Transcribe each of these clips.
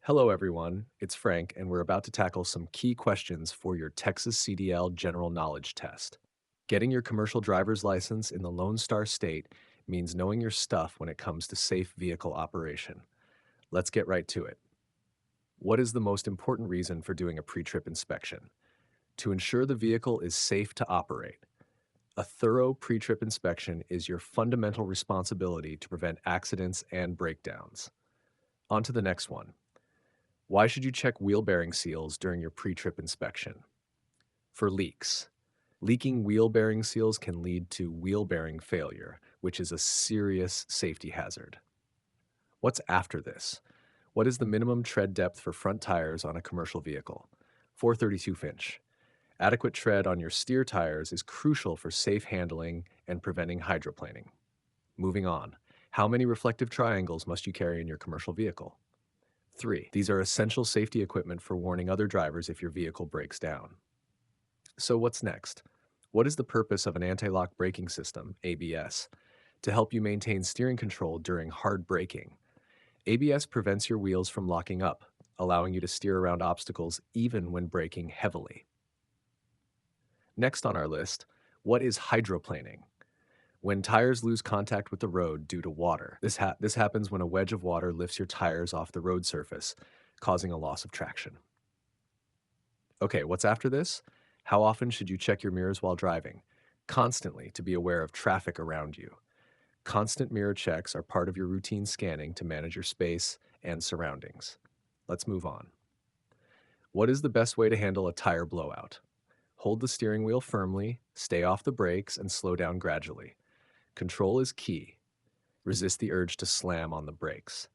Hello, everyone. It's Frank, and we're about to tackle some key questions for your Texas CDL General Knowledge Test. Getting your commercial driver's license in the Lone Star State means knowing your stuff when it comes to safe vehicle operation. Let's get right to it. What is the most important reason for doing a pre-trip inspection? To ensure the vehicle is safe to operate. A thorough pre-trip inspection is your fundamental responsibility to prevent accidents and breakdowns. On to the next one. Why should you check wheel bearing seals during your pre-trip inspection? For leaks. Leaking wheel bearing seals can lead to wheel bearing failure, which is a serious safety hazard. What's after this? What is the minimum tread depth for front tires on a commercial vehicle? 432-inch. Adequate tread on your steer tires is crucial for safe handling and preventing hydroplaning. Moving on. How many reflective triangles must you carry in your commercial vehicle? 3. These are essential safety equipment for warning other drivers if your vehicle breaks down. So what's next? What is the purpose of an anti-lock braking system, ABS? To help you maintain steering control during hard braking. ABS prevents your wheels from locking up, allowing you to steer around obstacles even when braking heavily. Next on our list, what is hydroplaning? When tires lose contact with the road due to water. This happens when a wedge of water lifts your tires off the road surface, causing a loss of traction. Okay, what's after this? How often should you check your mirrors while driving? Constantly, to be aware of traffic around you. Constant mirror checks are part of your routine scanning to manage your space and surroundings. Let's move on. What is the best way to handle a tire blowout? Hold the steering wheel firmly, stay off the brakes, and slow down gradually. Control is key. Resist the urge to slam on the brakes.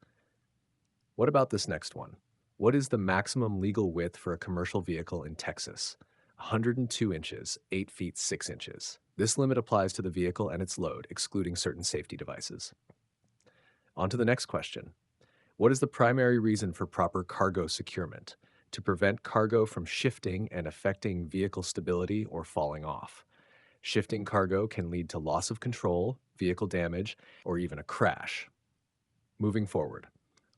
What about this next one? What is the maximum legal width for a commercial vehicle in Texas? 102 inches, 8 feet 6 inches. This limit applies to the vehicle and its load, excluding certain safety devices. On to the next question. What is the primary reason for proper cargo securement? To prevent cargo from shifting and affecting vehicle stability or falling off. Shifting cargo can lead to loss of control, vehicle damage, or even a crash. Moving forward.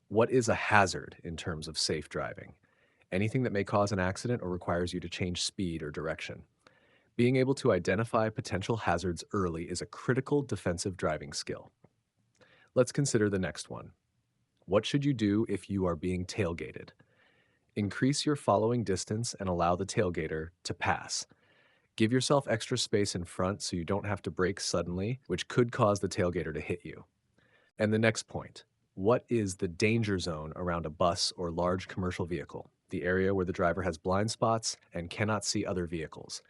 What is a hazard in terms of safe driving? Anything that may cause an accident or requires you to change speed or direction. Being able to identify potential hazards early is a critical defensive driving skill. Let's consider the next one. What should you do if you are being tailgated? Increase your following distance and allow the tailgater to pass. Give yourself extra space in front so you don't have to brake suddenly, which could cause the tailgater to hit you. And the next point. What is the danger zone around a bus or large commercial vehicle? The area where the driver has blind spots and cannot see other vehicles.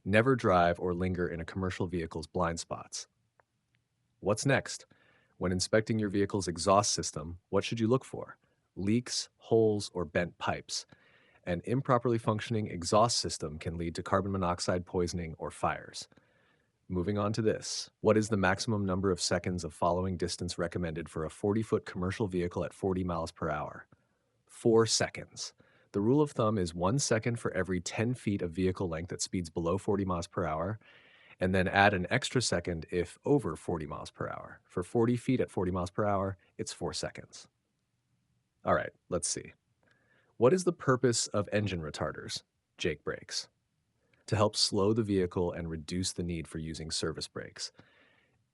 Never drive or linger in a commercial vehicle's blind spots. What's next? When inspecting your vehicle's exhaust system, what should you look for? Leaks, holes, or bent pipes. An improperly functioning exhaust system can lead to carbon monoxide poisoning or fires. Moving on to this. What is the maximum number of seconds of following distance recommended for a 40-foot commercial vehicle at 40 miles per hour? 4 seconds. The rule of thumb is 1 second for every 10 feet of vehicle length that speeds below 40 miles per hour, and then add an extra second if over 40 miles per hour. For 40 feet at 40 miles per hour, it's 4 seconds. All right, let's see. What is the purpose of engine retarders, Jake brakes? To help slow the vehicle and reduce the need for using service brakes.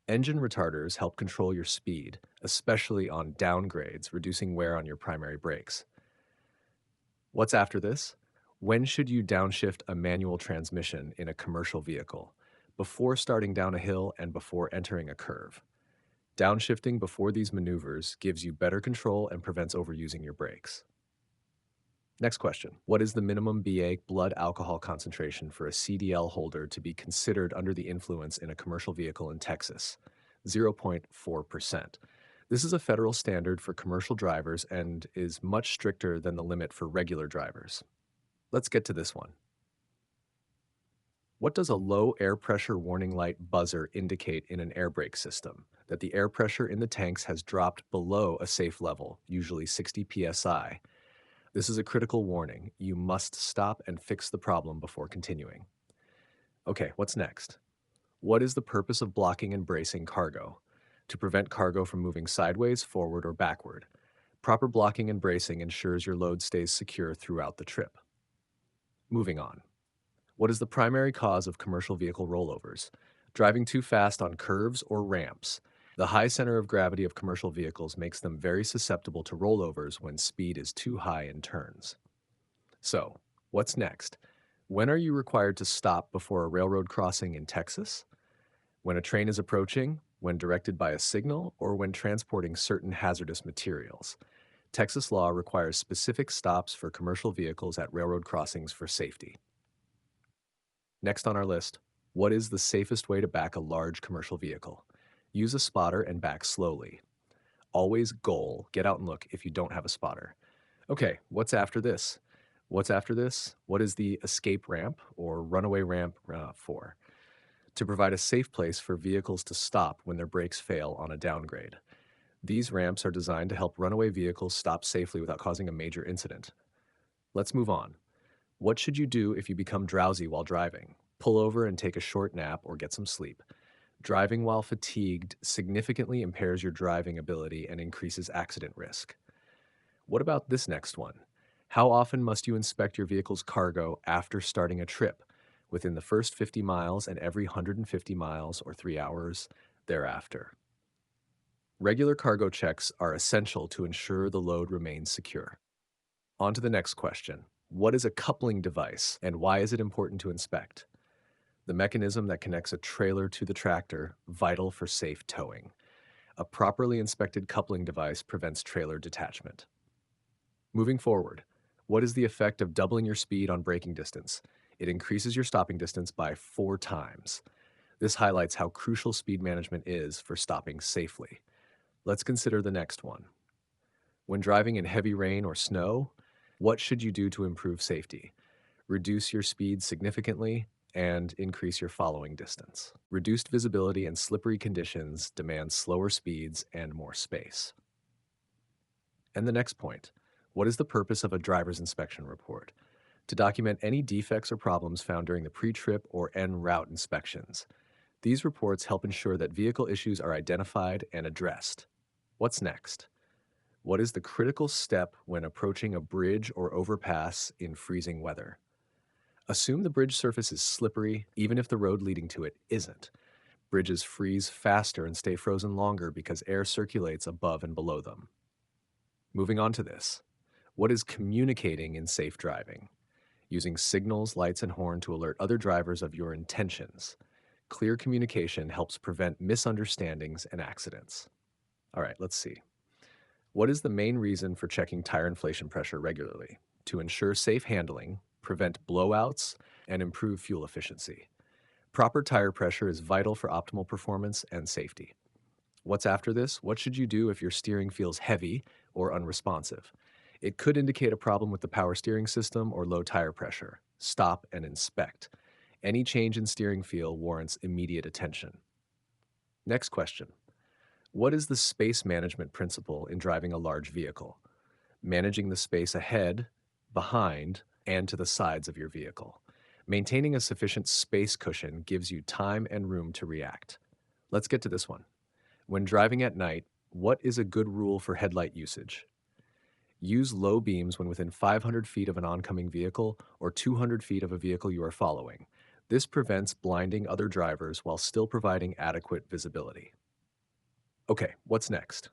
Engine retarders help control your speed, especially on downgrades, reducing wear on your primary brakes. What's after this? When should you downshift a manual transmission in a commercial vehicle? Before starting down a hill and before entering a curve. Downshifting before these maneuvers gives you better control and prevents overusing your brakes. Next question. What is the minimum BA blood alcohol concentration for a CDL holder to be considered under the influence in a commercial vehicle in Texas? 0.4%. This is a federal standard for commercial drivers and is much stricter than the limit for regular drivers. Let's get to this one. What does a low air pressure warning light buzzer indicate in an air brake system? That the air pressure in the tanks has dropped below a safe level, usually 60 psi. This is a critical warning. You must stop and fix the problem before continuing. Okay, what's next? What is the purpose of blocking and bracing cargo? To prevent cargo from moving sideways, forward, or backward. Proper blocking and bracing ensures your load stays secure throughout the trip. Moving on. What is the primary cause of commercial vehicle rollovers? Driving too fast on curves or ramps. The high center of gravity of commercial vehicles makes them very susceptible to rollovers when speed is too high in turns. So, what's next? When are you required to stop before a railroad crossing in Texas? When a train is approaching, when directed by a signal, or when transporting certain hazardous materials. Texas law requires specific stops for commercial vehicles at railroad crossings for safety. Next on our list, what is the safest way to back a large commercial vehicle? Use a spotter and back slowly. Always goal, get out and look if you don't have a spotter. Okay, what's after this? What's after this? What is the escape ramp or runaway ramp for? To provide a safe place for vehicles to stop when their brakes fail on a downgrade. These ramps are designed to help runaway vehicles stop safely without causing a major incident. Let's move on. What should you do if you become drowsy while driving? Pull over and take a short nap or get some sleep. Driving while fatigued significantly impairs your driving ability and increases accident risk. What about this next one? How often must you inspect your vehicle's cargo after starting a trip? Within the first 50 miles and every 150 miles or 3 hours thereafter. Regular cargo checks are essential to ensure the load remains secure. On to the next question. What is a coupling device and why is it important to inspect? The mechanism that connects a trailer to the tractor, vital for safe towing. A properly inspected coupling device prevents trailer detachment. Moving forward, what is the effect of doubling your speed on braking distance? It increases your stopping distance by 4 times. This highlights how crucial speed management is for stopping safely. Let's consider the next one. When driving in heavy rain or snow, what should you do to improve safety? Reduce your speed significantly and increase your following distance. Reduced visibility and slippery conditions demand slower speeds and more space. And the next point, what is the purpose of a driver's inspection report? To document any defects or problems found during the pre-trip or en route inspections. These reports help ensure that vehicle issues are identified and addressed. What's next? What is the critical step when approaching a bridge or overpass in freezing weather? Assume the bridge surface is slippery, even if the road leading to it isn't. Bridges freeze faster and stay frozen longer because air circulates above and below them. Moving on to this. What is communicating in safe driving? Using signals, lights, and horn to alert other drivers of your intentions. Clear communication helps prevent misunderstandings and accidents. All right, let's see. What is the main reason for checking tire inflation pressure regularly? To ensure safe handling, prevent blowouts, and improve fuel efficiency. Proper tire pressure is vital for optimal performance and safety. What's after this? What should you do if your steering feels heavy or unresponsive? It could indicate a problem with the power steering system or low tire pressure. Stop and inspect. Any change in steering feel warrants immediate attention. Next question. What is the space management principle in driving a large vehicle? Managing the space ahead, behind, and to the sides of your vehicle. Maintaining a sufficient space cushion gives you time and room to react. Let's get to this one. When driving at night, what is a good rule for headlight usage? Use low beams when within 500 feet of an oncoming vehicle or 200 feet of a vehicle you are following. This prevents blinding other drivers while still providing adequate visibility. Okay, what's next?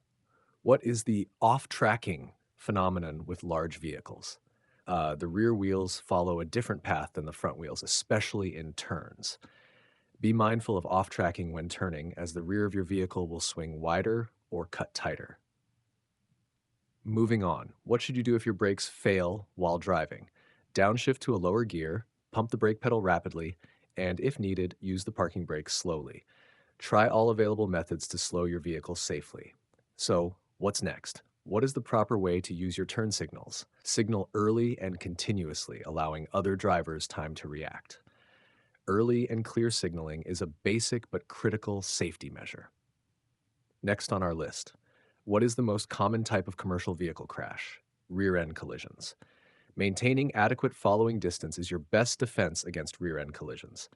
What is the off-tracking phenomenon with large vehicles? The rear wheels follow a different path than the front wheels, especially in turns. Be mindful of off-tracking when turning, as the rear of your vehicle will swing wider or cut tighter. Moving on, what should you do if your brakes fail while driving? Downshift to a lower gear, pump the brake pedal rapidly, and if needed, use the parking brake slowly. Try all available methods to slow your vehicle safely. So, what's next? What is the proper way to use your turn signals? Signal early and continuously, allowing other drivers time to react. Early and clear signaling is a basic but critical safety measure. Next on our list, what is the most common type of commercial vehicle crash? Rear-end collisions. Maintaining adequate following distance is your best defense against rear-end collisions.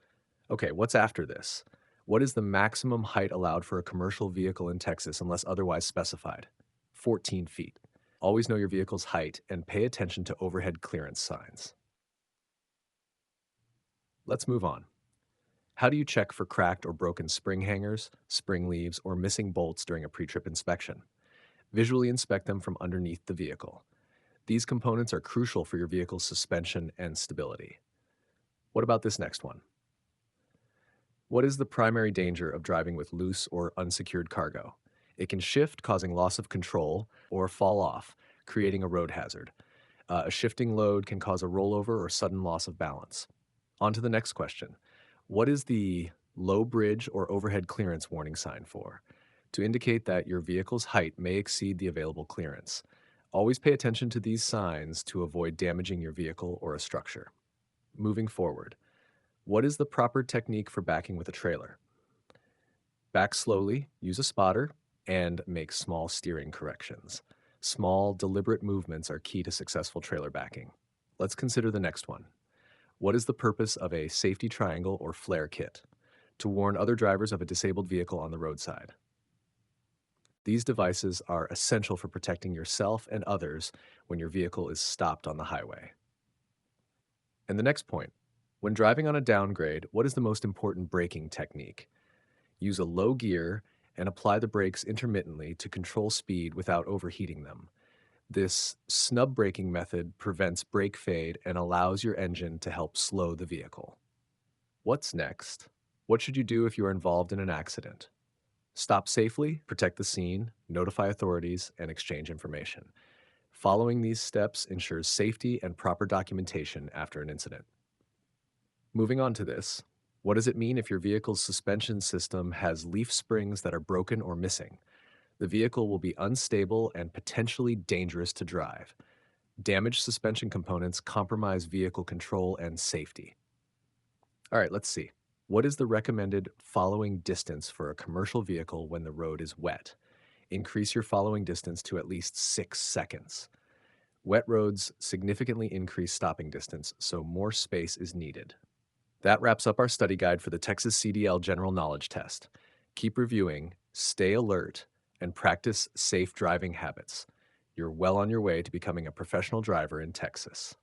Okay, what's after this? What is the maximum height allowed for a commercial vehicle in Texas unless otherwise specified? 14 feet. Always know your vehicle's height and pay attention to overhead clearance signs. Let's move on. How do you check for cracked or broken spring hangers, spring leaves, or missing bolts during a pre-trip inspection? Visually inspect them from underneath the vehicle. These components are crucial for your vehicle's suspension and stability. What about this next one? What is the primary danger of driving with loose or unsecured cargo? It can shift, causing loss of control, or fall off, creating a road hazard. A shifting load can cause a rollover or sudden loss of balance. On to the next question. What is the low bridge or overhead clearance warning sign for? To indicate that your vehicle's height may exceed the available clearance. Always pay attention to these signs to avoid damaging your vehicle or a structure. Moving forward, what is the proper technique for backing with a trailer? Back slowly, use a spotter, and make small steering corrections. Small, deliberate movements are key to successful trailer backing. Let's consider the next one. What is the purpose of a safety triangle or flare kit? To warn other drivers of a disabled vehicle on the roadside. These devices are essential for protecting yourself and others when your vehicle is stopped on the highway. And the next point, when driving on a downgrade, what is the most important braking technique? Use a low gear and apply the brakes intermittently to control speed without overheating them. This snub braking method prevents brake fade and allows your engine to help slow the vehicle. What's next? What should you do if you are involved in an accident? Stop safely, protect the scene, notify authorities, and exchange information. Following these steps ensures safety and proper documentation after an incident. Moving on to this, what does it mean if your vehicle's suspension system has leaf springs that are broken or missing? The vehicle will be unstable and potentially dangerous to drive. Damaged suspension components compromise vehicle control and safety. All right, let's see. What is the recommended following distance for a commercial vehicle when the road is wet? Increase your following distance to at least 6 seconds. Wet roads significantly increase stopping distance, so more space is needed. That wraps up our study guide for the Texas CDL General Knowledge Test. Keep reviewing, stay alert, and practice safe driving habits. You're well on your way to becoming a professional driver in Texas.